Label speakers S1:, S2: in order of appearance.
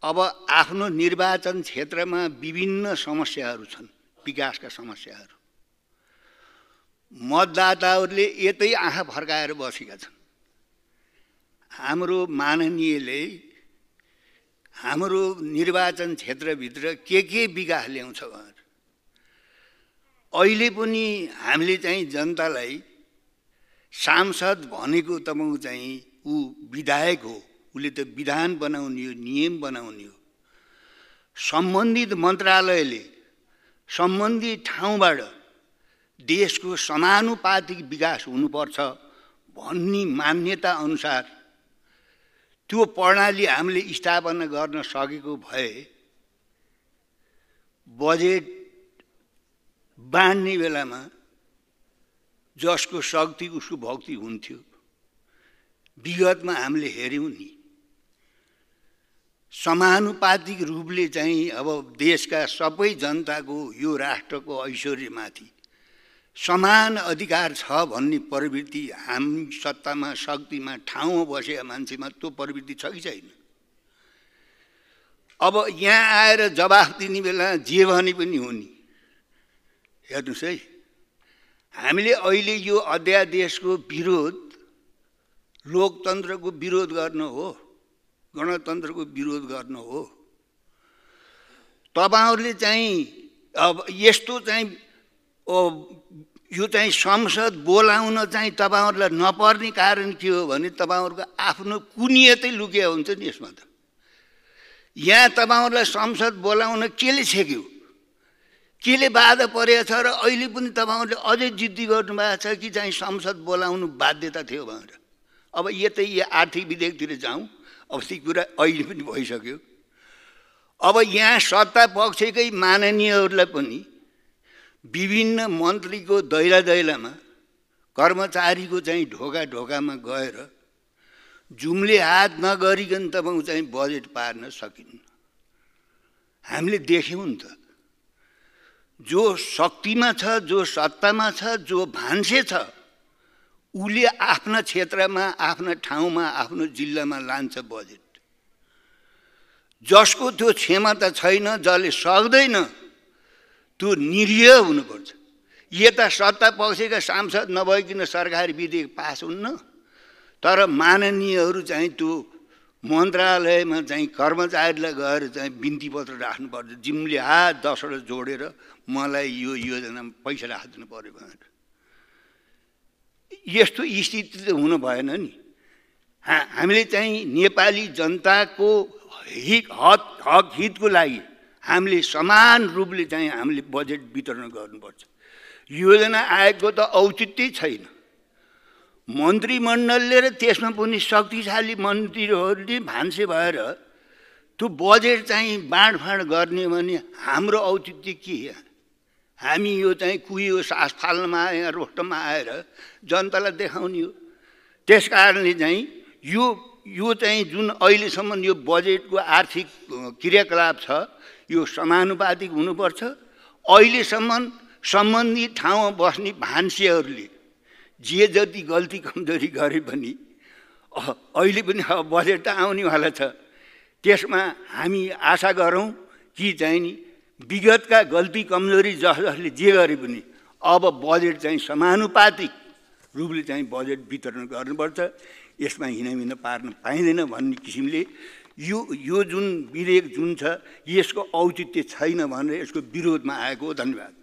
S1: अब आफ्नो निर्वाचन क्षेत्रमा विभिन्न समस्याहरू छन्, विकासका समस्याहरू। मतदाताहरूले यतै आँखा फर्काएर बसेका छन्। हाम्रो माननीयले हाम्रो निर्वाचन क्षेत्रभित्र के विकास ल्याउँछ भनेर अहिले पनि हामीले चाहिँ जनतालाई सांसद भनेको तपाईको चाहिँ ऊ विधायक हो, उसले त विधान बनाउने हो, नियम बनाउने हो। सम्बन्धित मन्त्रालयले सम्बन्धित ठाउँबाट देशको समानुपातिक विकास हुनुपर्छ भन्ने मान्यता अनुसार त्यो प्रणाली हामीले स्थापना गर्न सकेको भए बजेट बाँड्ने बेलामा जसको शक्ति उसको भक्ति हुन्थ्यो। विगतमा हामीले हेर्यौं नि, समानुपातिक रूपले चाहिँ अब देशका सबै जनताको यो राष्ट्रको ऐश्वर्यमाथि समान अधिकार छ भन्ने प्रवृत्ति हामी सत्तामा शक्तिमा ठाउँमा बसेका मान्छेमा त्यो प्रवृत्ति छ कि छैन? अब यहाँ आएर जवाफ दिने बेला जे भने पनि हो नि। हेर्नुस् है, हामीले अहिले यो अध्यादेशको विरोध लोकतन्त्रको विरोध गर्न हो, गणतन्त्रको विरोध गर्न हो। तपाईहरुले चाहिँ अब यस्तो चाहिँ यो चाहिँ संसद बोलाउन चाहिँ तपाईहरुलाई नपर्ने कारण के हो भने तपाईहरुको आफ्नो कुनियतै लुकिया हुन्छ नि यसमा त। यहाँ तपाईहरुलाई संसद बोलाउन केले छेक्यो, केले बाधा परेको छ र अहिले पनि तपाईहरुले अझै जिद्दी गर्नुभएको छ कि चाहिँ संसद बोलाउनु बाध्यता थियो भनेर। अब यतै आर्थिक विधेयकतिर जाउँ, अब ती कुरा अहिले पनि भइसक्यो। अब यहाँ सत्ता पक्षकै माननीयहरूलाई पनि विभिन्न मन्त्रीको दैला दैलामा कर्मचारीको चाहिँ ढोका ढोकामा गएर जुम्ले हात नगरिकन तपाईँ चाहिँ बजेट पार्न सकिन्न। हामीले देख्यौं नि त, जो शक्तिमा छ, जो सत्तामा छ, जो भान्से छ, उसले आफ्ना क्षेत्रमा, आफ्ना ठाउँमा, आफ्नो जिल्लामा लान्छ बजेट। जसको त्यो क्षमता छैन, जसले सक्दैन, त्यो निरीह हुनुपर्छ। यता सत्ता पक्षका सांसद नभइकन सरकारी विधेयक पास हुन्न, तर माननीयहरू चाहिँ त्यो मन्त्रालयमा चाहिँ कर्मचारीलाई गएर चाहिँ बिन्ती पत्र राख्नुपर्छ, जिम्ले हात 10 वटा जोडेर मलाई यो योजनामा पैसा राखिदिनु पर्यो भनेर। यस्तो स्थिति त हुन भएन नि। हामीले चाहिँ नेपाली जनताको हक हितको लागि हामीले समान रूपले चाहिँ हामीले बजेट वितरण गर्नुपर्छ। योजना आयोगको त औचित्य छैन। मन्त्रीमण्डलले र त्यसमा पनि शक्तिशाली मन्त्रीहरूले भान्से भएर त्यो बजेट चाहिँ बाँडफाँड गर्ने भने हाम्रो औचित्य के? हामी यो चाहिँ कुहियो सास फाल्नमा आएर रोस्टमा आएर जनतालाई देखाउने हो। त्यसकारणले चाहिँ यो चाहिँ जुन अहिलेसम्म यो बजेटको आर्थिक क्रियाकलाप छ, यो समानुपातिक हुनुपर्छ। अहिलेसम्म सम्बन्धित ठाउँमा बस्ने भान्सेहरूले जे जति गल्ती कमजोरी गरे पनि अहिले पनि अब बजेट त आउनेवाला छ। त्यसमा हामी आशा गरौँ कि चाहिँ नि विगतका गल्ती कमजोरी जसले जे गरे पनि अब बजेट चाहिँ समानुपातिक रूपले चाहिँ बजेट वितरण गर्नुपर्छ। यसमा हिनामिना पार्न पाइँदैन भन्ने किसिमले यो जुन विधेयक जुन छ यसको औचित्य छैन भनेर यसको विरोधमा आएको हो। धन्यवाद।